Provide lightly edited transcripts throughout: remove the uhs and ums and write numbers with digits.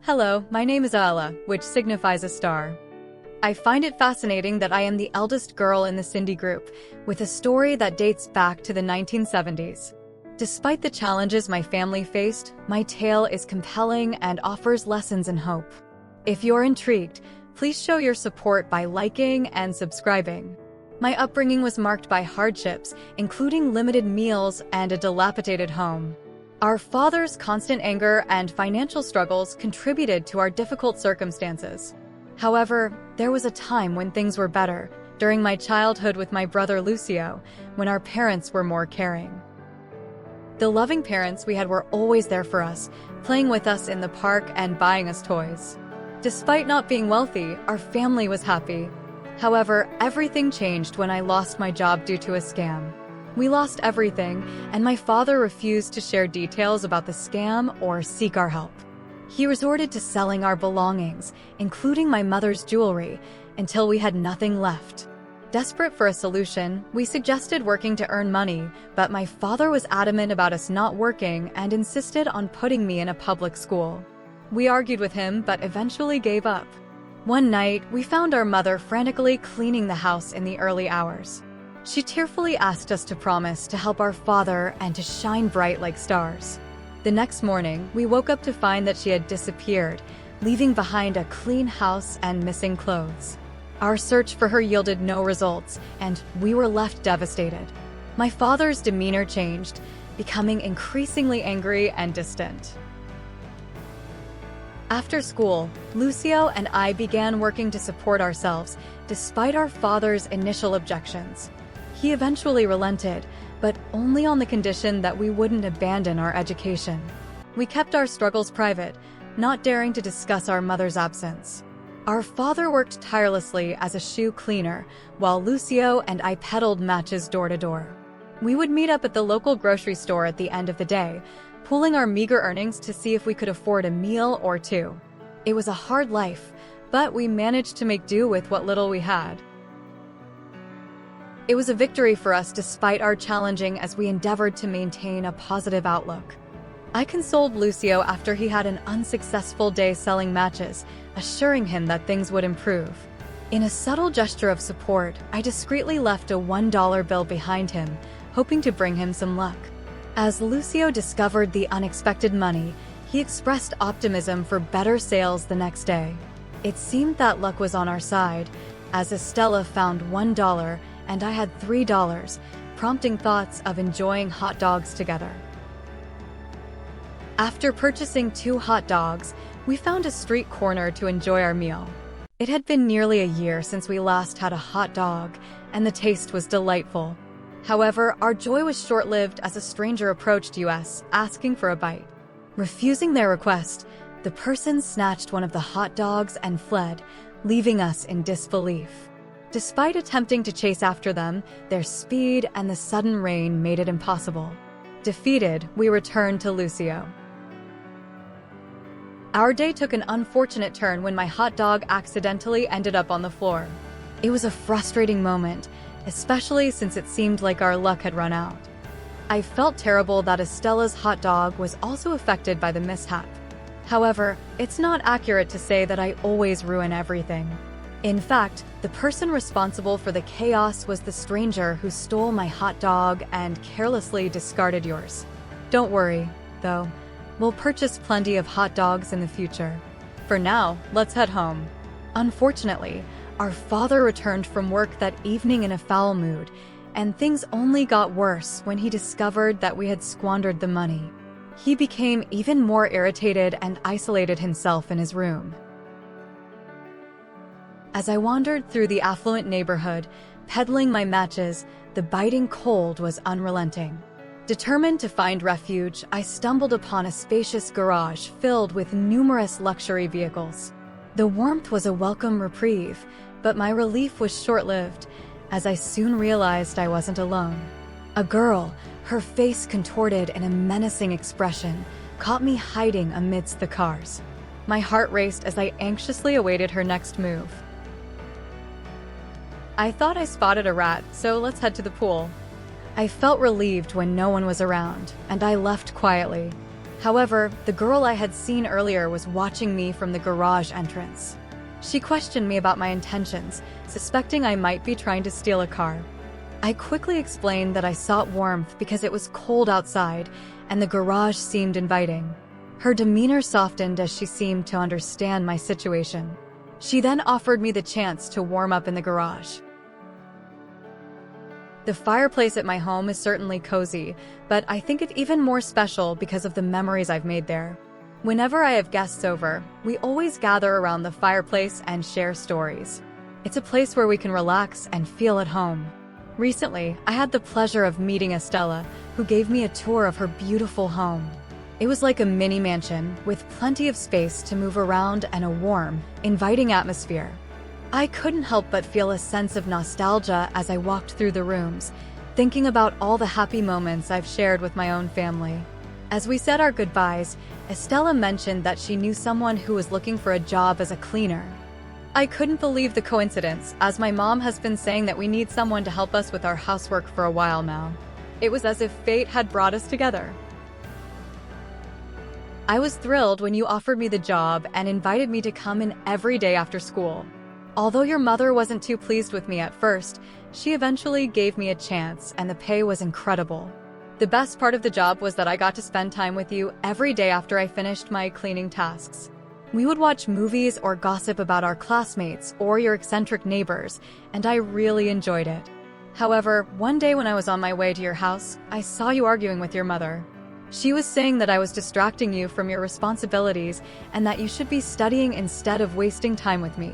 Hello, my name is Ella, which signifies a star. I find it fascinating that I am the eldest girl in the Cindy group, with a story that dates back to the 1970s. Despite the challenges my family faced, my tale is compelling and offers lessons and hope. If you're intrigued, please show your support by liking and subscribing. My upbringing was marked by hardships, including limited meals and a dilapidated home. Our father's constant anger and financial struggles contributed to our difficult circumstances. However, there was a time when things were better, during my childhood with my brother Lucio, when our parents were more caring. The loving parents we had were always there for us, playing with us in the park and buying us toys. Despite not being wealthy, our family was happy. However, everything changed when I lost my job due to a scam. We lost everything, and my father refused to share details about the scam or seek our help. He resorted to selling our belongings, including my mother's jewelry, until we had nothing left. Desperate for a solution, we suggested working to earn money, but my father was adamant about us not working and insisted on putting me in a public school. We argued with him, but eventually gave up. One night, we found our mother frantically cleaning the house in the early hours. She tearfully asked us to promise to help our father and to shine bright like stars. The next morning, we woke up to find that she had disappeared, leaving behind a clean house and missing clothes. Our search for her yielded no results, and we were left devastated. My father's demeanor changed, becoming increasingly angry and distant. After school, Lucio and I began working to support ourselves, despite our father's initial objections. He eventually relented, but only on the condition that we wouldn't abandon our education. We kept our struggles private, not daring to discuss our mother's absence. Our father worked tirelessly as a shoe cleaner, while Lucio and I peddled matches door to door. We would meet up at the local grocery store at the end of the day, pooling our meager earnings to see if we could afford a meal or two. It was a hard life, but we managed to make do with what little we had. It was a victory for us despite our challenging as we endeavored to maintain a positive outlook. I consoled Lucio after he had an unsuccessful day selling matches, assuring him that things would improve. In a subtle gesture of support, I discreetly left a $1 bill behind him, hoping to bring him some luck. As Lucio discovered the unexpected money, he expressed optimism for better sales the next day. It seemed that luck was on our side, as Estella found $1 and I had $3, prompting thoughts of enjoying hot dogs together. After purchasing 2 hot dogs, we found a street corner to enjoy our meal. It had been nearly a year since we last had a hot dog, and the taste was delightful. However, our joy was short-lived as a stranger approached us, asking for a bite. Refusing their request, the person snatched one of the hot dogs and fled, leaving us in disbelief. Despite attempting to chase after them, their speed and the sudden rain made it impossible. Defeated, we returned to Lucio. Our day took an unfortunate turn when my hot dog accidentally ended up on the floor. It was a frustrating moment, especially since it seemed like our luck had run out. I felt terrible that Estella's hot dog was also affected by the mishap. However, it's not accurate to say that I always ruin everything. In fact, the person responsible for the chaos was the stranger who stole my hot dog and carelessly discarded yours. Don't worry, though. We'll purchase plenty of hot dogs in the future. For now, let's head home. Unfortunately, our father returned from work that evening in a foul mood, and things only got worse when he discovered that we had squandered the money. He became even more irritated and isolated himself in his room. As I wandered through the affluent neighborhood, peddling my matches, the biting cold was unrelenting. Determined to find refuge, I stumbled upon a spacious garage filled with numerous luxury vehicles. The warmth was a welcome reprieve, but my relief was short-lived, as I soon realized I wasn't alone. A girl, her face contorted in a menacing expression, caught me hiding amidst the cars. My heart raced as I anxiously awaited her next move. I thought I spotted a rat, so let's head to the pool. I felt relieved when no one was around, and I left quietly. However, the girl I had seen earlier was watching me from the garage entrance. She questioned me about my intentions, suspecting I might be trying to steal a car. I quickly explained that I sought warmth because it was cold outside and the garage seemed inviting. Her demeanor softened as she seemed to understand my situation. She then offered me the chance to warm up in the garage. The fireplace at my home is certainly cozy, but I think it even more special because of the memories I've made there. Whenever I have guests over, we always gather around the fireplace and share stories. It's a place where we can relax and feel at home. Recently, I had the pleasure of meeting Estella, who gave me a tour of her beautiful home. It was like a mini mansion with plenty of space to move around and a warm, inviting atmosphere. I couldn't help but feel a sense of nostalgia as I walked through the rooms, thinking about all the happy moments I've shared with my own family. As we said our goodbyes, Estella mentioned that she knew someone who was looking for a job as a cleaner. I couldn't believe the coincidence, as my mom has been saying that we need someone to help us with our housework for a while now. It was as if fate had brought us together. I was thrilled when you offered me the job and invited me to come in every day after school. Although your mother wasn't too pleased with me at first, she eventually gave me a chance and the pay was incredible. The best part of the job was that I got to spend time with you every day after I finished my cleaning tasks. We would watch movies or gossip about our classmates or your eccentric neighbors, and I really enjoyed it. However, one day when I was on my way to your house, I saw you arguing with your mother. She was saying that I was distracting you from your responsibilities and that you should be studying instead of wasting time with me.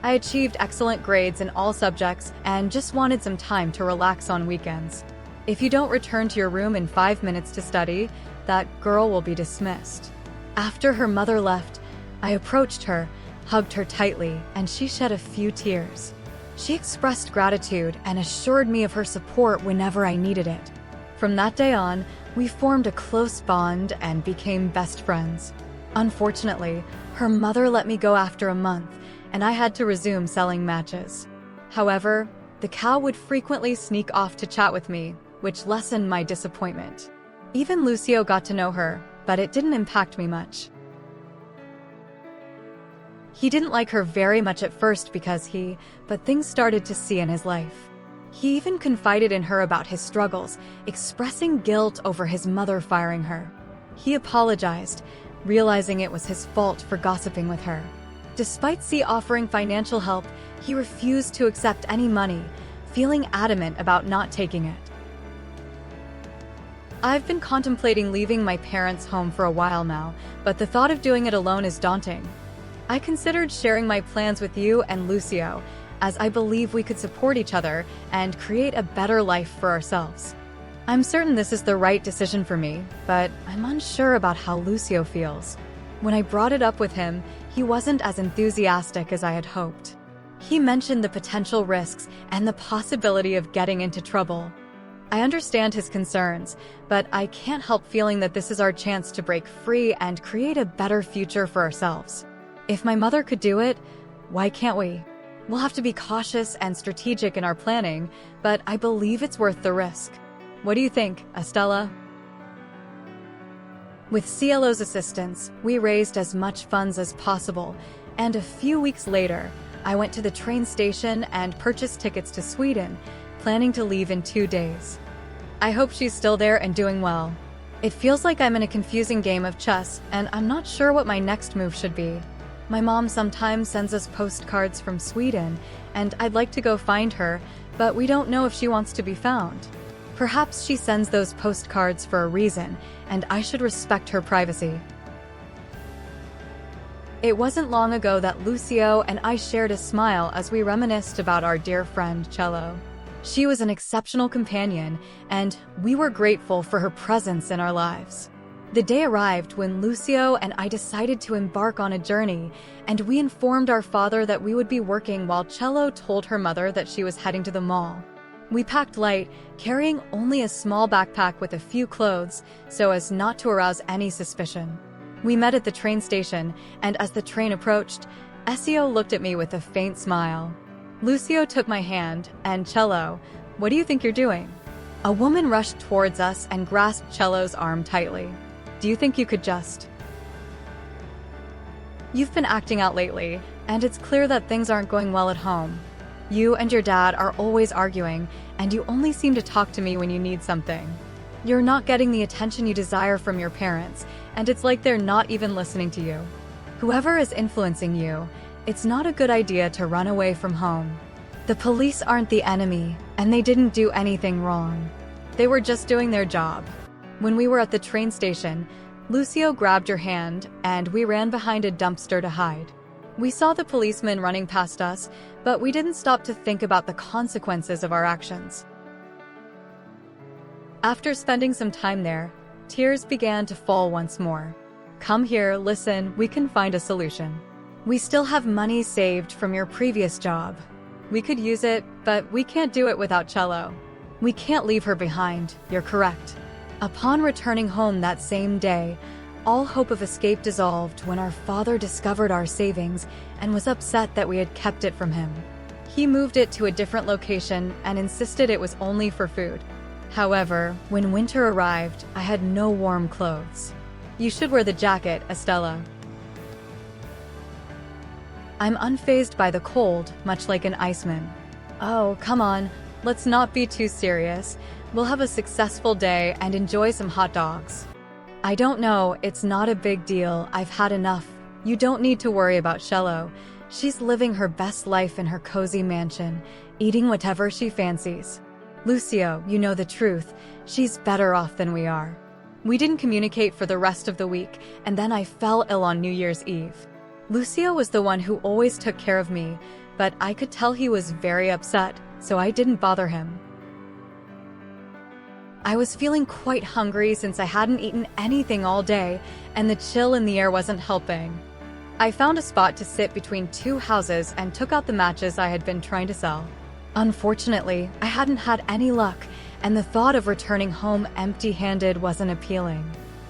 I achieved excellent grades in all subjects and just wanted some time to relax on weekends. If you don't return to your room in 5 minutes to study, that girl will be dismissed. After her mother left, I approached her, hugged her tightly, and she shed a few tears. She expressed gratitude and assured me of her support whenever I needed it. From that day on, we formed a close bond and became best friends. Unfortunately, her mother let me go after a month, and I had to resume selling matches. However, the cow would frequently sneak off to chat with me, which lessened my disappointment. Even Lucio got to know her, but it didn't impact me much. He didn't like her very much at first but things started to see in his life. He even confided in her about his struggles, expressing guilt over his mother firing her. He apologized, realizing it was his fault for gossiping with her. Despite C offering financial help, he refused to accept any money, feeling adamant about not taking it. I've been contemplating leaving my parents' home for a while now, but the thought of doing it alone is daunting. I considered sharing my plans with you and Lucio, as I believe we could support each other and create a better life for ourselves. I'm certain this is the right decision for me, but I'm unsure about how Lucio feels. When I brought it up with him, he wasn't as enthusiastic as I had hoped. He mentioned the potential risks and the possibility of getting into trouble. I understand his concerns, but I can't help feeling that this is our chance to break free and create a better future for ourselves. If my mother could do it, why can't we? We'll have to be cautious and strategic in our planning, but I believe it's worth the risk. What do you think, Estella? With Cielo's assistance, we raised as much funds as possible, and a few weeks later, I went to the train station and purchased tickets to Sweden, planning to leave in 2 days. I hope she's still there and doing well. It feels like I'm in a confusing game of chess, and I'm not sure what my next move should be. My mom sometimes sends us postcards from Sweden, and I'd like to go find her, but we don't know if she wants to be found. Perhaps she sends those postcards for a reason, and I should respect her privacy. It wasn't long ago that Lucio and I shared a smile as we reminisced about our dear friend Cello. She was an exceptional companion, and we were grateful for her presence in our lives. The day arrived when Lucio and I decided to embark on a journey, and we informed our father that we would be working while Cello told her mother that she was heading to the mall. We packed light, carrying only a small backpack with a few clothes, so as not to arouse any suspicion. We met at the train station, and as the train approached, Ezio looked at me with a faint smile. Lucio took my hand, and Cello, what do you think you're doing? A woman rushed towards us and grasped Cello's arm tightly. "Do you think you could just—" "You've been acting out lately, and it's clear that things aren't going well at home. You and your dad are always arguing, and you only seem to talk to me when you need something. You're not getting the attention you desire from your parents, and it's like they're not even listening to you. Whoever is influencing you, it's not a good idea to run away from home. The police aren't the enemy, and they didn't do anything wrong. They were just doing their job." When we were at the train station, Lucio grabbed your hand, and we ran behind a dumpster to hide. We saw the policeman running past us, but we didn't stop to think about the consequences of our actions. After spending some time there, tears began to fall once more. "Come here, listen, we can find a solution. We still have money saved from your previous job. We could use it, but we can't do it without Cello. We can't leave her behind, you're correct." Upon returning home that same day, all hope of escape dissolved when our father discovered our savings and was upset that we had kept it from him. He moved it to a different location and insisted it was only for food. However, when winter arrived, I had no warm clothes. "You should wear the jacket, Estella." I'm unfazed by the cold, much like an iceman. "Oh, come on, let's not be too serious. We'll have a successful day and enjoy some hot dogs." "I don't know, it's not a big deal, I've had enough. You don't need to worry about Cello. She's living her best life in her cozy mansion, eating whatever she fancies. Lucio, you know the truth, she's better off than we are." We didn't communicate for the rest of the week, and then I fell ill on New Year's Eve. Lucio was the one who always took care of me, but I could tell he was very upset, so I didn't bother him. I was feeling quite hungry since I hadn't eaten anything all day, and the chill in the air wasn't helping. I found a spot to sit between two houses and took out the matches I had been trying to sell. Unfortunately, I hadn't had any luck, and the thought of returning home empty-handed wasn't appealing.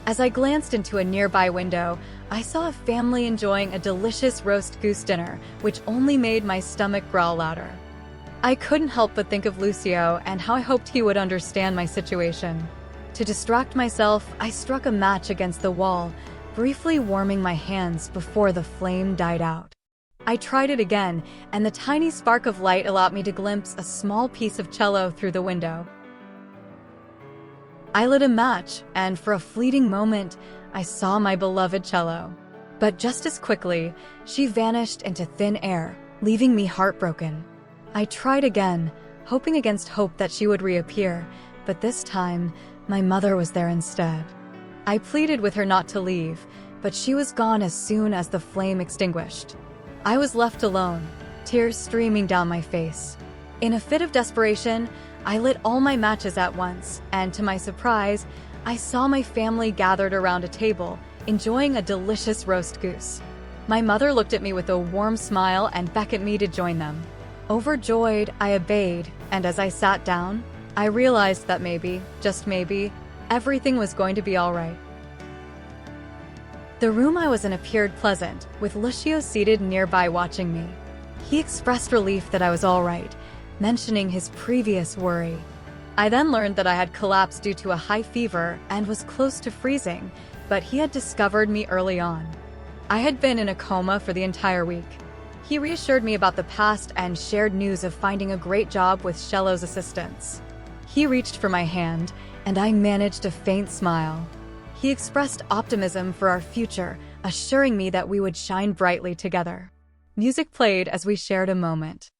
As I glanced into a nearby window, I saw a family enjoying a delicious roast goose dinner, which only made my stomach growl louder. I couldn't help but think of Lucio and how I hoped he would understand my situation. To distract myself, I struck a match against the wall, briefly warming my hands before the flame died out. I tried it again, and the tiny spark of light allowed me to glimpse a small piece of Cello through the window. I lit a match, and for a fleeting moment, I saw my beloved Cello. But just as quickly, she vanished into thin air, leaving me heartbroken. I tried again, hoping against hope that she would reappear, but this time, my mother was there instead. I pleaded with her not to leave, but she was gone as soon as the flame extinguished. I was left alone, tears streaming down my face. In a fit of desperation, I lit all my matches at once, and to my surprise, I saw my family gathered around a table, enjoying a delicious roast goose. My mother looked at me with a warm smile and beckoned me to join them. Overjoyed, I obeyed, and as I sat down, I realized that maybe, just maybe, everything was going to be all right. The room I was in appeared pleasant, with Lucio seated nearby watching me. He expressed relief that I was all right, mentioning his previous worry. I then learned that I had collapsed due to a high fever and was close to freezing, but he had discovered me early on. I had been in a coma for the entire week. He reassured me about the past and shared news of finding a great job with Cello's assistance. He reached for my hand, and I managed a faint smile. He expressed optimism for our future, assuring me that we would shine brightly together. Music played as we shared a moment.